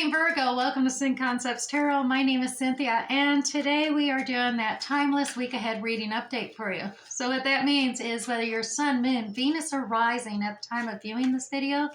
morning, Virgo. Welcome to Sin Concepts Tarot. My name is Cynthia, and today we are doing that timeless week ahead reading update for you. So what that means is whether you're Sun, Moon, Venus, or Rising at the time of viewing this video,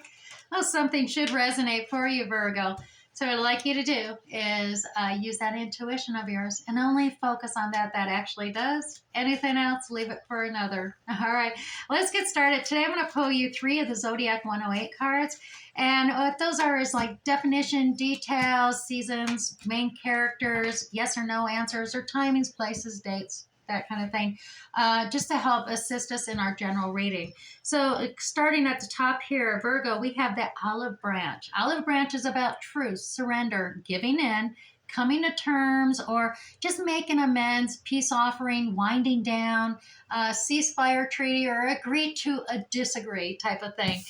well, something should resonate for you, Virgo. So what I'd like you to do is use that intuition of yours and only focus on that actually does. Anything else, leave it for another. All right, let's get started. Today I'm going to pull you 3 of the Zodiac 108 cards. And what those are is like definition, details, seasons, main characters, yes or no answers, or timings, places, dates, that kind of thing, just to help assist us in our general reading. So starting at the top here, Virgo, we have the olive branch. Olive branch is about truth, surrender, giving in, coming to terms, or just making amends, peace offering, winding down, ceasefire treaty, or agree to a disagree type of thing.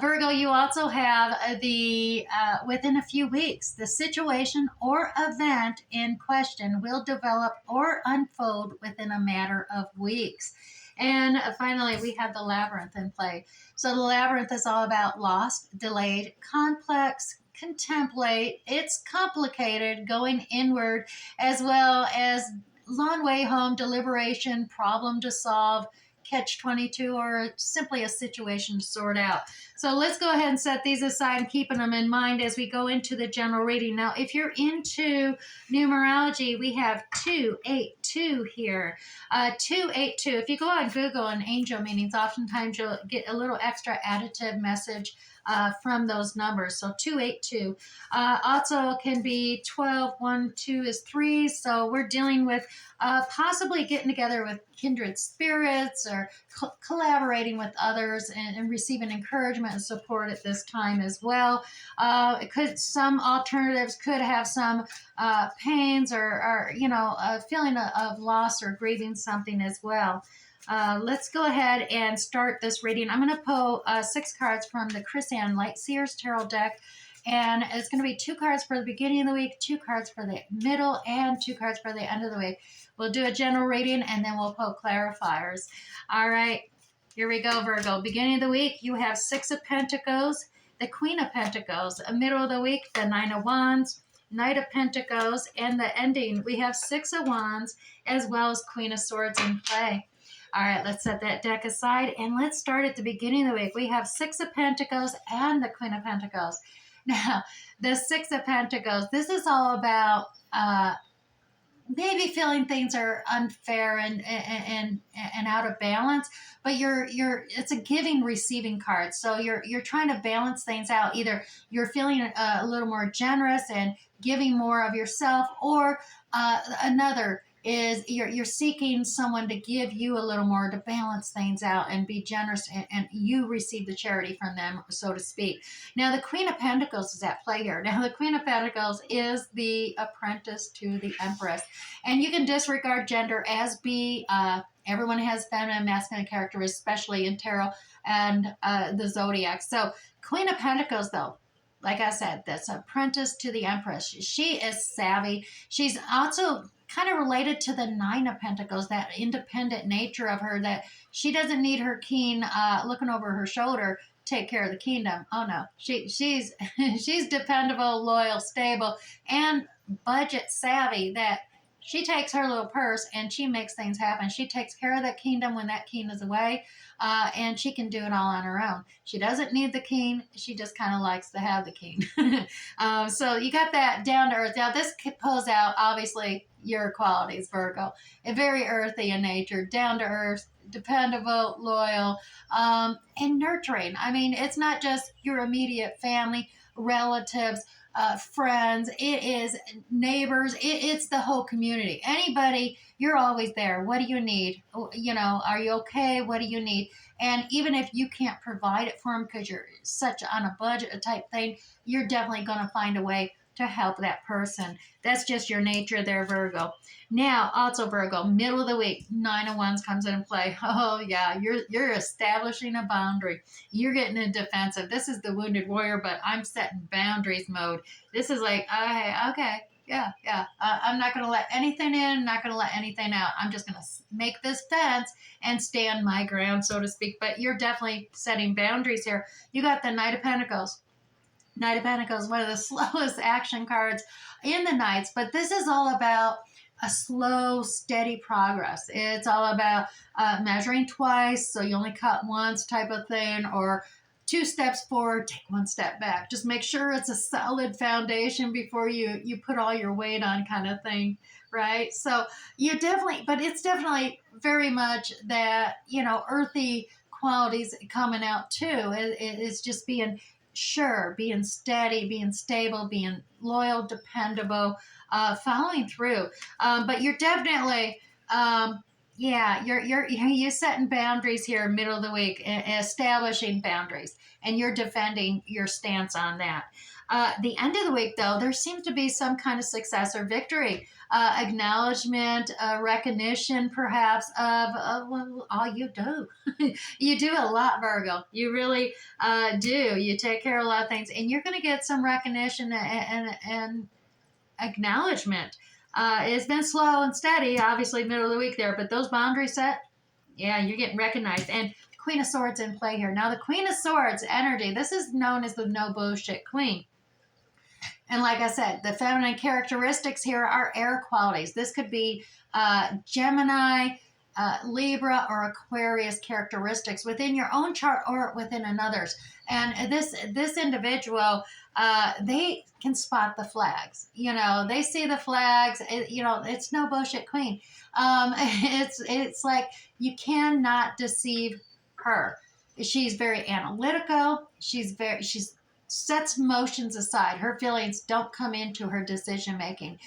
Virgo, you also have the within a few weeks, the situation or event in question will develop or unfold within a matter of weeks. And finally, we have the labyrinth in play. So the labyrinth is all about lost, delayed, complex, contemplate. It's complicated, going inward, as well as long way home, deliberation, problem to solve, catch-22, or simply a situation to sort out. So let's go ahead and set these aside and keeping them in mind as we go into the general reading. Now, if you're into numerology, we have 282 here. 282. If you go on Google and angel meanings, oftentimes you'll get a little extra additive message from those numbers. So 282. Also can be 12. 1, 2 is 3. So we're dealing with possibly getting together with kindred spirits or collaborating with others and receiving encouragement and support at this time as well. Some alternatives could have some pains or a feeling of loss or grieving something as well. Let's go ahead and start this reading. I'm going to pull 6 cards from the Chris Ann Light Seers Tarot deck. And it's going to be 2 cards for the beginning of the week, 2 cards for the middle, and 2 cards for the end of the week. We'll do a general reading, and then we'll pull clarifiers. All right, here we go, Virgo. Beginning of the week, you have 6 of Pentacles, the Queen of Pentacles. Middle of the week, the 9 of Wands, Knight of Pentacles, and the ending, we have 6 of Wands, as well as Queen of Swords in play. All right, let's set that deck aside, and let's start at the beginning of the week. We have 6 of Pentacles and the Queen of Pentacles. Now, the 6 of Pentacles, this is all about maybe feeling things are unfair and out of balance, but it's a giving receiving card. So you're trying to balance things out. Either you're feeling a little more generous and giving more of yourself, or another is you're seeking someone to give you a little more to balance things out and be generous, and you receive the charity from them, so to speak. Now, the Queen of Pentacles is at play here. Now, the Queen of Pentacles is the apprentice to the Empress, and you can disregard gender as be. Everyone has feminine and masculine characteristics, especially in tarot and the zodiac. So, Queen of Pentacles, though, like I said, that's apprentice to the Empress. She is savvy. She's also kind of related to the 9 of Pentacles, that independent nature of her, that she doesn't need her king looking over her shoulder to take care of the kingdom. Oh no, she's dependable, loyal, stable, and budget savvy, that she takes her little purse and she makes things happen. She takes care of that kingdom when that king is away, and she can do it all on her own. She doesn't need the king. She just kind of likes to have the king. So you got that down to earth. Now, this pulls out, obviously, your qualities, Virgo. Very earthy in nature, down to earth, dependable, loyal, and nurturing. I mean, it's not just your immediate family, relatives, friends, it is neighbors, it's the whole community. Anybody, you're always there. What do you need? Are you okay? What do you need? And even if you can't provide it for them because you're such on a budget type thing, you're definitely going to find a way to help that person. That's just your nature there, Virgo. Now, also Virgo, middle of the week, 9 of Wands comes into play. Oh yeah, you're establishing a boundary. You're getting in defensive. This is the wounded warrior, but I'm setting boundaries mode. This is like, okay, yeah. I'm not going to let anything in, not going to let anything out. I'm just going to make this fence and stand my ground, so to speak. But you're definitely setting boundaries here. You got the Knight of Pentacles. Knight of Pentacles, one of the slowest action cards in the Knights, but this is all about a slow, steady progress. It's all about measuring twice, so you only cut once type of thing, or 2 steps forward, take 1 step back. Just make sure it's a solid foundation before you put all your weight on, kind of thing, right? So you definitely, but it's definitely very much that, earthy qualities coming out too. It's just being sure, being steady, being stable, being loyal, dependable, following through. But you're definitely, yeah, you're setting boundaries here, middle of the week, establishing boundaries, and you're defending your stance on that. The end of the week, though, there seems to be some kind of success or victory, acknowledgement, recognition, perhaps, of well, all you do. You do a lot, Virgo. You really do. You take care of a lot of things, and you're going to get some recognition and acknowledgement. It's been slow and steady, obviously, middle of the week there, but those boundaries set, yeah, you're getting recognized. And Queen of Swords in play here. Now, the Queen of Swords energy, this is known as the no bullshit queen. And like I said, the feminine characteristics here are air qualities. This could be Gemini, Libra, or Aquarius characteristics within your own chart or within another's. And this individual, they can spot the flags. They see the flags. It's no bullshit queen. It's like you cannot deceive her. She's very analytical. She's sets emotions aside. Her feelings don't come into her decision making.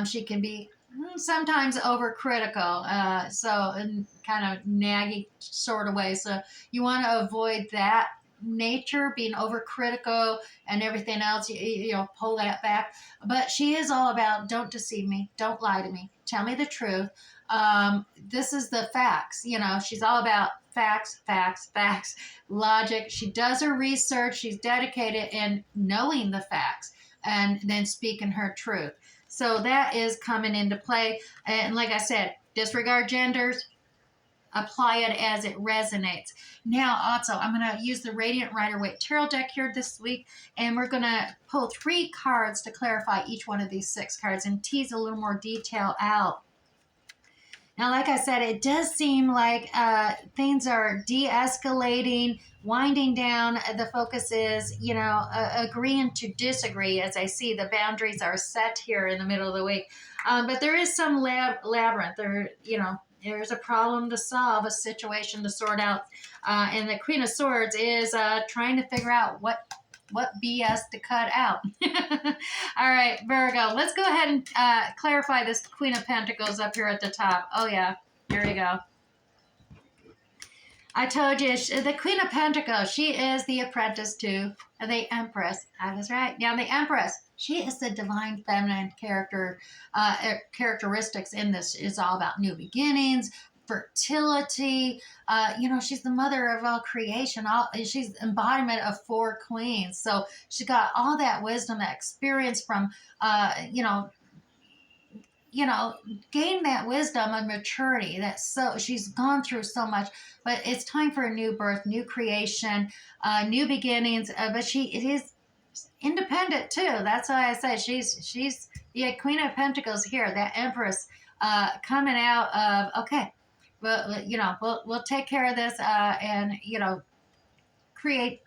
She can be sometimes overcritical, so in kind of naggy sort of way. So you want to avoid that nature, being overcritical and everything else. Pull that back. But she is all about, don't deceive me, don't lie to me, tell me the truth. This is the facts. She's all about facts, logic. She does her research. She's dedicated in knowing the facts and then speaking her truth. So that is coming into play. And like I said, disregard genders, apply it as it resonates. Now, also, I'm going to use the Radiant Rider-Waite Tarot deck here this week, and we're going to pull 3 cards to clarify each one of these 6 cards and tease a little more detail out. Now, like I said, it does seem like things are de-escalating, winding down. The focus is, agreeing to disagree. As I see, the boundaries are set here in the middle of the week. But there is some labyrinth. There's a problem to solve, a situation to sort out. And the Queen of Swords is trying to figure out what BS to cut out. All right, Virgo, let's go ahead and clarify this Queen of Pentacles up here at the top. Oh, yeah, here we go. I told you, the Queen of Pentacles, she is the apprentice to the Empress. I was right. Now, the Empress, she is the divine feminine characteristics in this. It's all about new beginnings, fertility. She's the mother of all creation. She's embodiment of 4 queens. So she got all that wisdom, that experience from, gain that wisdom and maturity. She's gone through so much, but it's time for a new birth, new creation, new beginnings. But it is independent too. That's why I say she's the Queen of Pentacles here, that Empress, coming out of, okay, well, we'll take care of this, and create.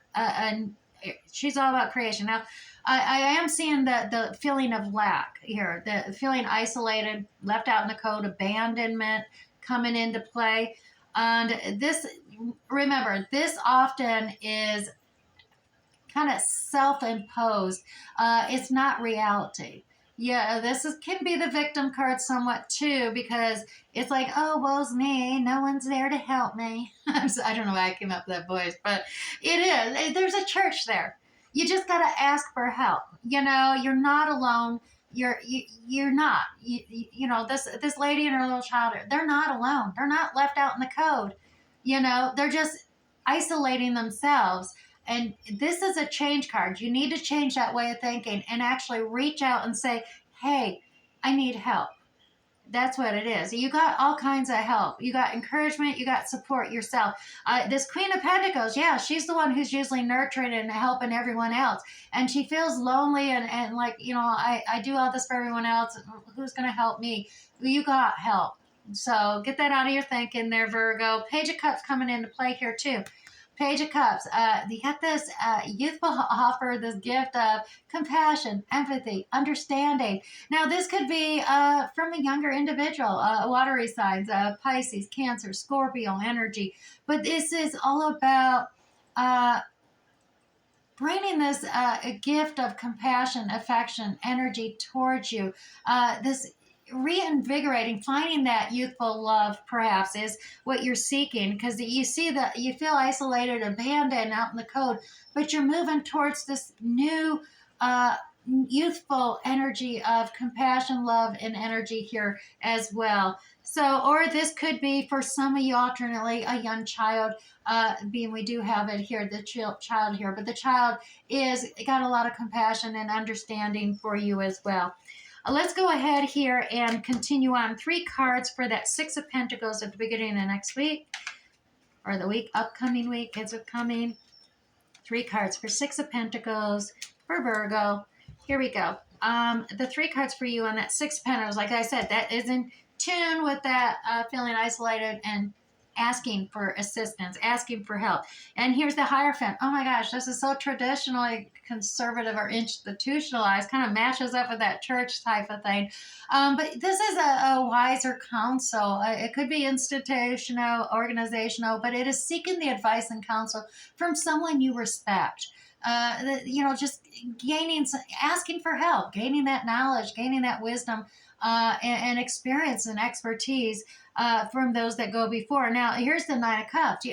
She's all about creation. Now, I am seeing the feeling of lack here, the feeling isolated, left out in the cold, abandonment coming into play, and remember, this often is kind of self-imposed. It's not reality. Yeah, can be the victim card somewhat too, because it's like, oh, woe's me, no one's there to help me. I don't know why I came up with that voice, but it is. There's a church there. You just got to ask for help. You're not alone. You're not. This lady and her little child, they're not alone. They're not left out in the cold. They're just isolating themselves. And this is a change card. You need to change that way of thinking and actually reach out and say, hey, I need help. That's what it is. You got all kinds of help. You got encouragement. You got support yourself. This Queen of Pentacles, yeah, she's the one who's usually nurturing and helping everyone else. And she feels lonely and like, I do all this for everyone else. Who's going to help me? You got help. So get that out of your thinking there, Virgo. Page of Cups coming into play here too. Page of Cups. You got this youthful offer, this gift of compassion, empathy, understanding. Now, this could be from a younger individual, watery signs, Pisces, Cancer, Scorpio energy. But this is all about bringing this a gift of compassion, affection, energy towards you. This reinvigorating, finding that youthful love perhaps is what you're seeking, because you see that you feel isolated, abandoned out in the cold, but you're moving towards this new youthful energy of compassion, love, and energy here as well. So, or this could be for some of you alternately a young child, being we do have it here, the child here, but the child is got a lot of compassion and understanding for you as well. Let's go ahead here and continue on. 3 cards for that Six of Pentacles at the beginning of the next week, or the week, upcoming week. It's coming. 3 cards for Six of Pentacles for Virgo. Here we go. The 3 cards for you on that Six of Pentacles, like I said, that is in tune with that feeling isolated and asking for assistance, asking for help. And here's the Hierophant. Oh my gosh, this is so traditionally conservative or institutionalized, kind of matches up with that church type of thing. But this is a wiser counsel. It could be institutional, organizational, but it is seeking the advice and counsel from someone you respect. Just asking for help, gaining that knowledge, gaining that wisdom, and experience and expertise from those that go before. Now, here's the Nine of Cups.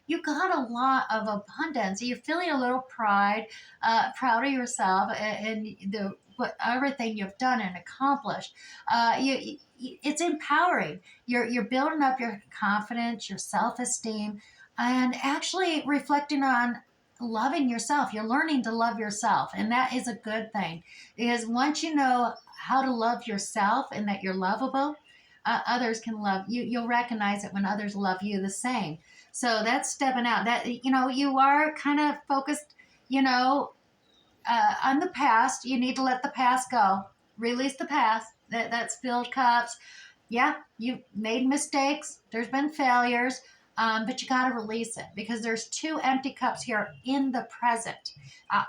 You got a lot of abundance. You're feeling a little proud of yourself and everything you've done and accomplished. It's empowering. You're building up your confidence, your self-esteem, and actually reflecting on loving yourself. You're learning to love yourself, and that is a good thing, because once you know how to love yourself and that you're lovable, others can love you. You'll recognize it when others love you the same. So that's stepping out. That you are kind of focused, on the past. You need to let the past go. Release the past. That's filled cups. Yeah, you've made mistakes. There's been failures. But you got to release it, because there's 2 empty cups here in the present.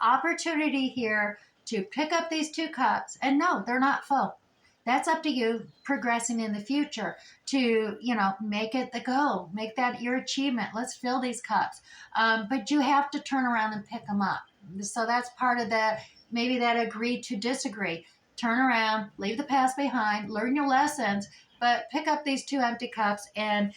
Opportunity here to pick up these 2 cups, and no, they're not full. That's up to you progressing in the future to, make it the goal, make that your achievement. Let's fill these cups. But you have to turn around and pick them up. So that's part of that, maybe that agree to disagree. Turn around, leave the past behind, learn your lessons, but pick up these 2 empty cups and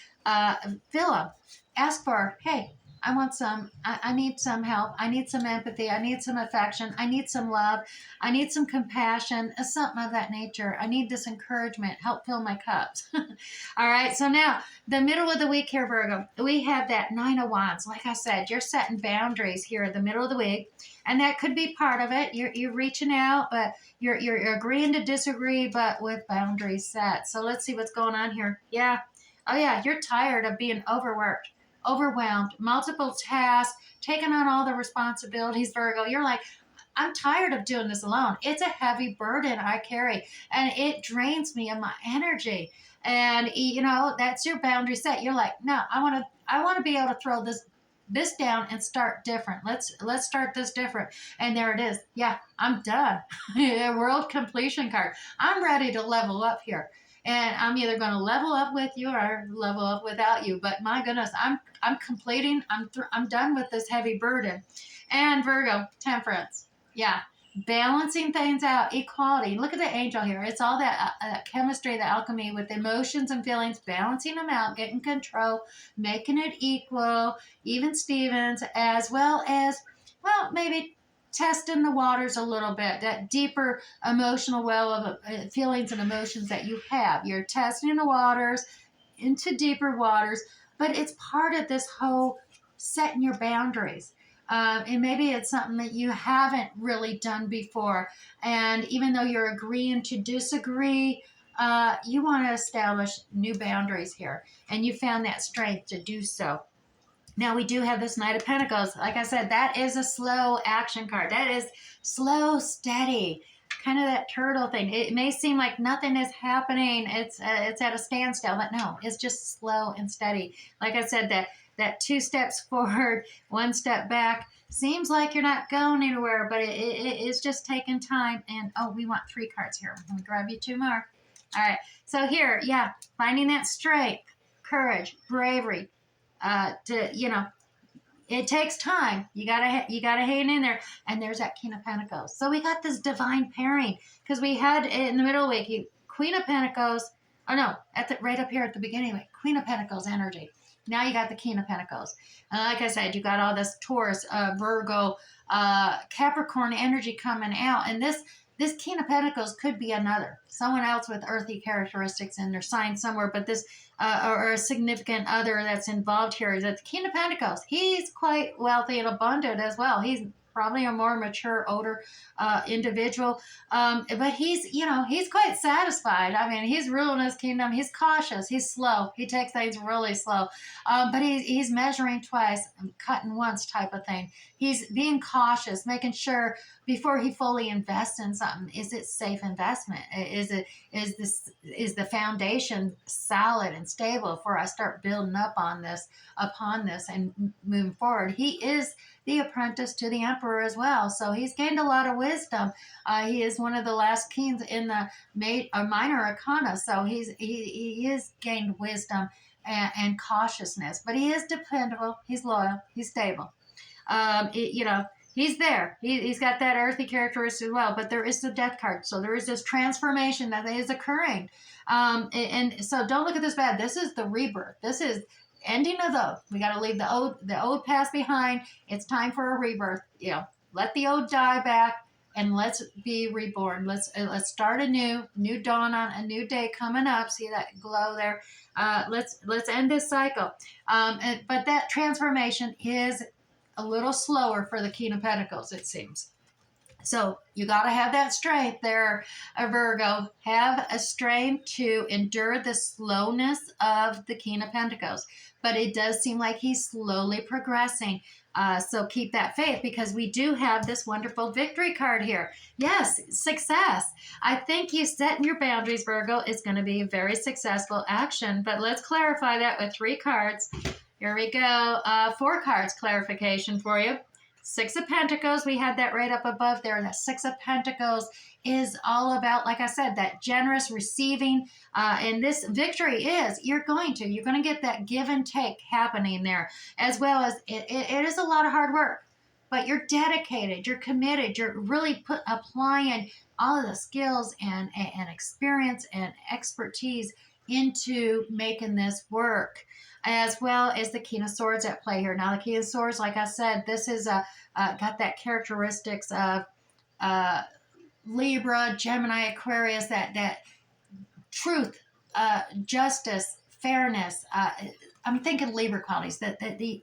fill them. Ask for, hey, I want some, I need some help. I need some empathy. I need some affection. I need some love. I need some compassion, something of that nature. I need this encouragement. Help fill my cups. All right. So now the middle of the week here, Virgo, we have that Nine of Wands. Like I said, you're setting boundaries here in the middle of the week. And that could be part of it. You're reaching out, but you're agreeing to disagree, but with boundaries set. So let's see what's going on here. Yeah. Oh yeah. You're tired of being overworked, overwhelmed, multiple tasks, taking on all the responsibilities, Virgo. You're like, I'm tired of doing this alone. It's a heavy burden I carry, and it drains me of my energy. And that's your boundary set. You're like, no, I want to be able to throw this down and start different. Let's start this different. And there it is. Yeah, I'm done. World completion card. I'm ready to level up here. And I'm either going to level up with you or level up without you. But my goodness, I'm completing. I'm done with this heavy burden. And Virgo, Temperance. Yeah, balancing things out, equality. Look at the angel here. It's all that chemistry, the alchemy with emotions and feelings, balancing them out, getting control, making it equal, even Stevens, as well as, well, maybe testing the waters a little bit, that deeper emotional well of feelings and emotions that you have. You're testing the waters into deeper waters, but it's part of this whole setting your boundaries. And maybe it's something that you haven't really done before. And even though you're agreeing to disagree, you want to establish new boundaries here, and you found that strength to do so. Now we do have this Knight of Pentacles. Like I said, that is a slow action card. That is slow, steady, kind of that turtle thing. It may seem like nothing is happening. It's at a standstill, but no, it's just slow and steady. Like I said, that 2 steps forward, 1 step back. Seems like you're not going anywhere, but it's just taking time. And oh, we want 3 cards here. Let me grab you 2 more. All right. So here, yeah, finding that strength, courage, bravery. It takes time. You gotta hang in there. And there's that King of Pentacles. So we got this divine pairing because we had in the middle of the week Queen of Pentacles. Oh no, right up here at the beginning, like Queen of Pentacles energy. Now you got the King of Pentacles. And like I said, you got all this Taurus, Virgo, Capricorn energy coming out, and this King of Pentacles could be someone else with earthy characteristics in their sign somewhere, but this, or a significant other that's involved here is that the King of Pentacles, he's quite wealthy and abundant as well. He's probably a more mature, older individual. But he's quite satisfied. I mean, he's ruling his kingdom. He's cautious. He's slow. He takes things really slow. But he's measuring twice, cutting once type of thing. He's being cautious, making sure before he fully invests in something, is it safe investment? Is the foundation solid and stable before I start building upon this and moving forward? He is the apprentice to the emperor as well, so he's gained a lot of wisdom. He is one of the last kings in the minor arcana, so he is gained wisdom and cautiousness, but he is dependable. He's loyal. He's stable. He's there. He's got that earthy characteristic as well, but there is the death card. So there is this transformation that is occurring. And so don't look at this bad. This is the rebirth. This is ending of we got to leave the old past behind. It's time for a rebirth. Let the old die back and let's be reborn. Let's start a new dawn on a new day coming up. See that glow there? Let's end this cycle. But that transformation is a little slower for the King of Pentacles, it seems. So you got to have that strength there, Virgo. Have a strength to endure the slowness of the King of Pentacles. But it does seem like he's slowly progressing. So keep that faith, because we do have this wonderful victory card here. Yes, success. I think you setting your boundaries, Virgo, is going to be a very successful action. But let's clarify that with 3 cards. Here we go. 4 cards clarification for you. 6 of Pentacles, we had that right up above there. The 6 of Pentacles is all about, like I said, that generous receiving. And this victory is, you're going to get that give and take happening there, as well as it is a lot of hard work, but you're dedicated, you're committed, you're really applying all of the skills and experience and expertise into making this work, as well as the King of Swords at play here. Now, the King of Swords, like I said, this is got that characteristics of Libra, Gemini, Aquarius, that truth, justice, fairness. I'm thinking Libra qualities, the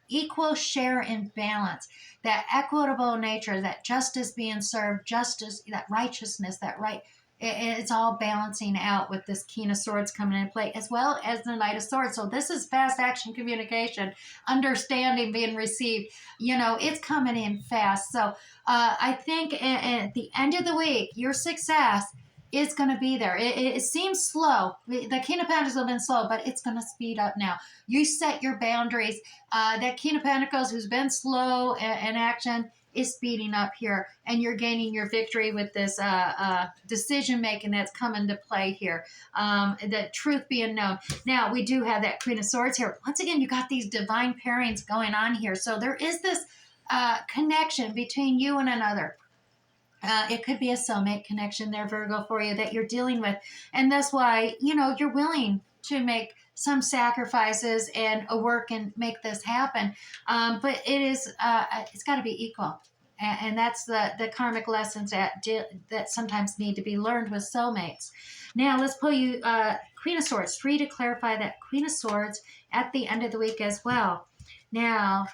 equal share and balance, that equitable nature, that justice being served, justice, that righteousness, that right. It's all balancing out with this King of Swords coming into play, as well as the Knight of Swords. So this is fast action communication, understanding being received. It's coming in fast. So I think at the end of the week, your success is going to be there. It seems slow. The King of Pentacles has been slow, but it's going to speed up now. You set your boundaries. That King of Pentacles, who's been slow in action, is speeding up here, and you're gaining your victory with this decision making that's coming to play here. The truth being known. Now we do have that Queen of Swords here. Once again, you got these divine pairings going on here. So there is this connection between you and another. It could be a soulmate connection there, Virgo, for you that you're dealing with, and that's why you're willing to make some sacrifices and work and make this happen. But it's got to be equal. And that's the karmic lessons that sometimes need to be learned with soulmates. Now, let's pull you Queen of Swords, 3 to clarify that Queen of Swords at the end of the week as well. Now,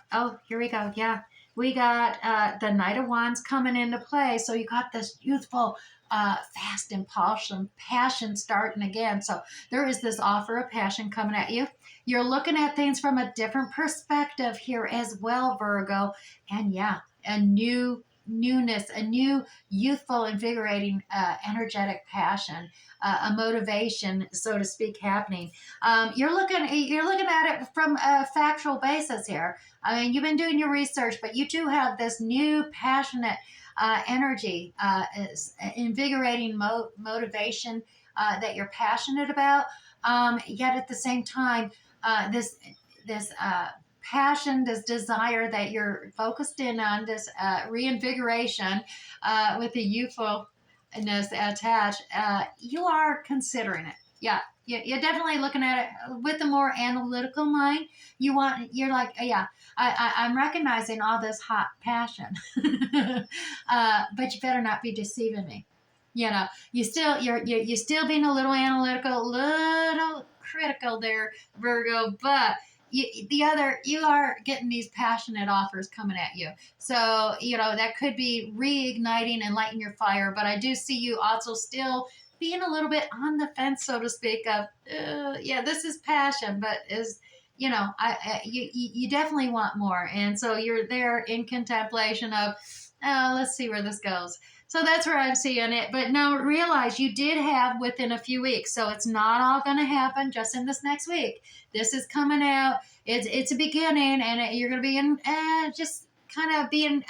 here we go. Yeah. We got the Knight of Wands coming into play. So you got this youthful, fast impulsion, passion starting again. So there is this offer of passion coming at you. You're looking at things from a different perspective here as well, Virgo. And yeah, a newness, a new youthful, invigorating, energetic passion, a motivation, so to speak, happening. You're looking at it from a factual basis here. I mean, you've been doing your research, but you do have this new passionate energy, invigorating motivation that you're passionate about. Yet at the same time, this passion, this desire that you're focused in on, this reinvigoration with the youthfulness attached, you are considering it. Yeah, you're definitely looking at it with a more analytical mind. You're like, yeah, I'm recognizing all this hot passion, but you better not be deceiving me. You know, you're still being a little analytical, a little critical there, Virgo, but you are getting these passionate offers coming at you. So, that could be reigniting and lighting your fire. But I do see you also still being a little bit on the fence, so to speak, of, yeah, this is passion, but you definitely want more. And so you're there in contemplation of, let's see where this goes. So that's where I'm seeing it. But now realize you did have within a few weeks. So it's not all going to happen just in this next week. This is coming out. It's a beginning, and you're going to be in just kind of being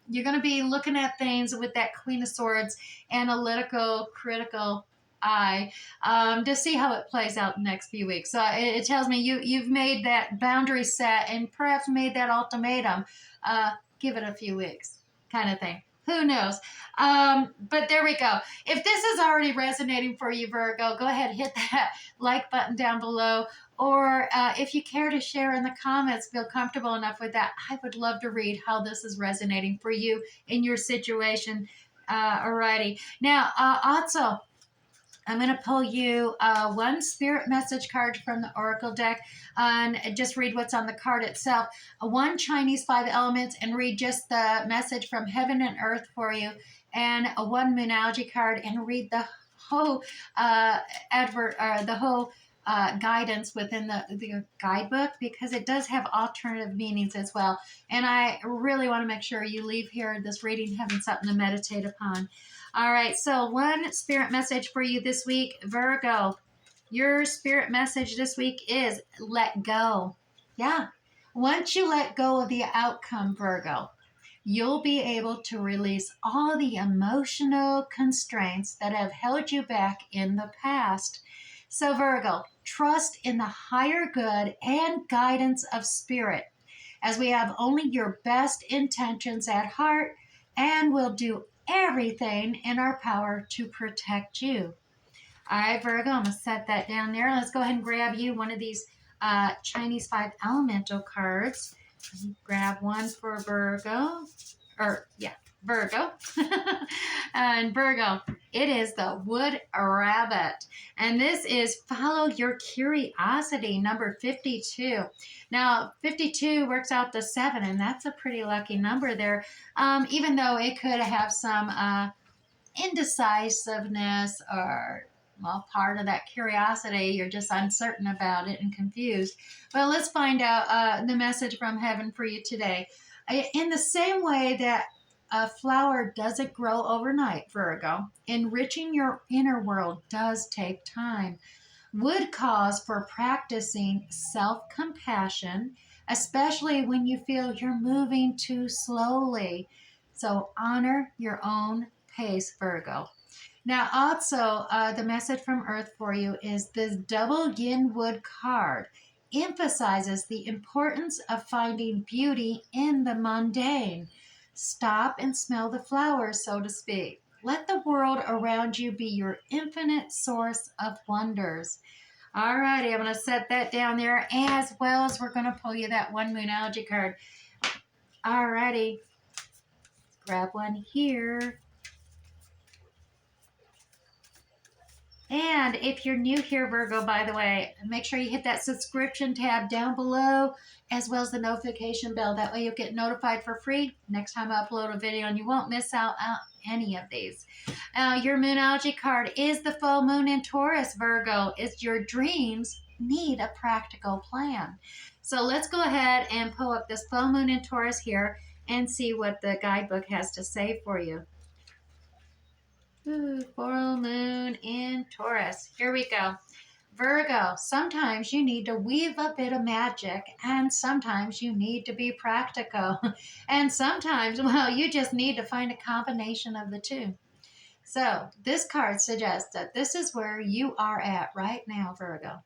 you're going to be looking at things with that Queen of Swords, analytical, critical eye, to see how it plays out in the next few weeks. So it tells me you've made that boundary set and perhaps made that ultimatum. Give it a few weeks, kind of thing. Who knows? But there we go. If this is already resonating for you, Virgo, go ahead and hit that like button down below. Or if you care to share in the comments, feel comfortable enough with that, I would love to read how this is resonating for you in your situation. Alrighty. Now, also, I'm going to pull you one spirit message card from the Oracle deck and just read what's on the card itself. One Chinese 5 elements and read just the message from heaven and earth for you. And one Moonology card and read the whole guidance within the guidebook, because it does have alternative meanings as well. And I really want to make sure you leave here this reading having something to meditate upon. All right, so one spirit message for you this week, Virgo. Your spirit message this week is let go. Yeah. Once you let go of the outcome, Virgo, you'll be able to release all the emotional constraints that have held you back in the past. So, Virgo, trust in the higher good and guidance of spirit, as we have only your best intentions at heart and will do everything in our power to protect you. All right, Virgo, I'm going to set that down there. Let's go ahead and grab you one of these Chinese 5 elemental cards. Grab one for Virgo. Virgo. And Virgo, it is the Wood Rabbit. And this is Follow Your Curiosity, number 52. Now, 52 works out to 7, and that's a pretty lucky number there. Even though it could have some indecisiveness or, well, part of that curiosity, you're just uncertain about it and confused. Well, let's find out the message from heaven for you today. In the same way that a flower doesn't grow overnight, Virgo, enriching your inner world does take time. Would cause for practicing self-compassion, especially when you feel you're moving too slowly. So honor your own pace, Virgo. Now, also, the message from Earth for you is this double yin wood card emphasizes the importance of finding beauty in the mundane. Stop and smell the flowers, so to speak. Let the world around you be your infinite source of wonders. All righty, I'm going to set that down there, as well as we're going to pull you that one Moonology card. All righty. Grab one here. And if you're new here, Virgo, by the way, make sure you hit that subscription tab down below, as well as the notification bell. That way you'll get notified for free next time I upload a video, and you won't miss out any of these. Your Moonology card is the full moon in Taurus, Virgo. It's your dreams need a practical plan. So let's go ahead and pull up this full moon in Taurus here and see what the guidebook has to say for you. Ooh, full moon in Taurus. Here we go. Virgo, sometimes you need to weave a bit of magic, and sometimes you need to be practical. And sometimes, well, you just need to find a combination of the two. So this card suggests that this is where you are at right now, Virgo.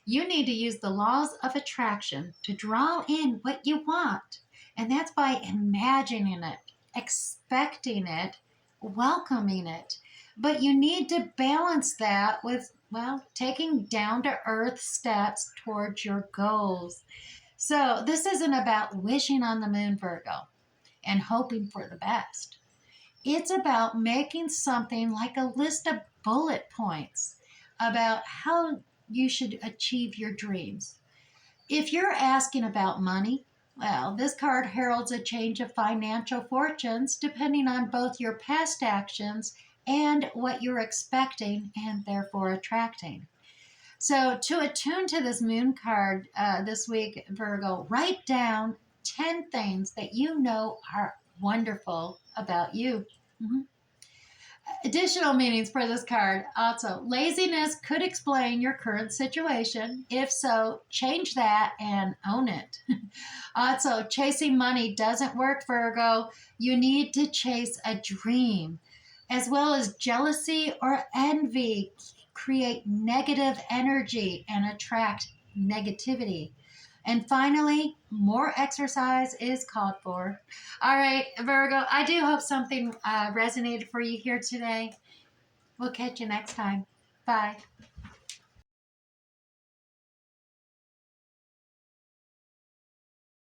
You need to use the laws of attraction to draw in what you want. And that's by imagining it, expecting it, welcoming it. But you need to balance that with, well, taking down to earth steps towards your goals. So this isn't about wishing on the moon, Virgo, and hoping for the best. It's about making something like a list of bullet points about how you should achieve your dreams. If you're asking about money, well, this card heralds a change of financial fortunes depending on both your past actions and what you're expecting and therefore attracting. So, to attune to this moon card this week, Virgo, write down 10 things that you know are wonderful about you. Mhm. Additional meanings for this card. Also, laziness could explain your current situation. If so, change that and own it. Also, chasing money doesn't work, Virgo. You need to chase a dream, as well as jealousy or envy create negative energy and attract negativity. And finally, more exercise is called for. All right, Virgo, I do hope something resonated for you here today. We'll catch you next time. Bye.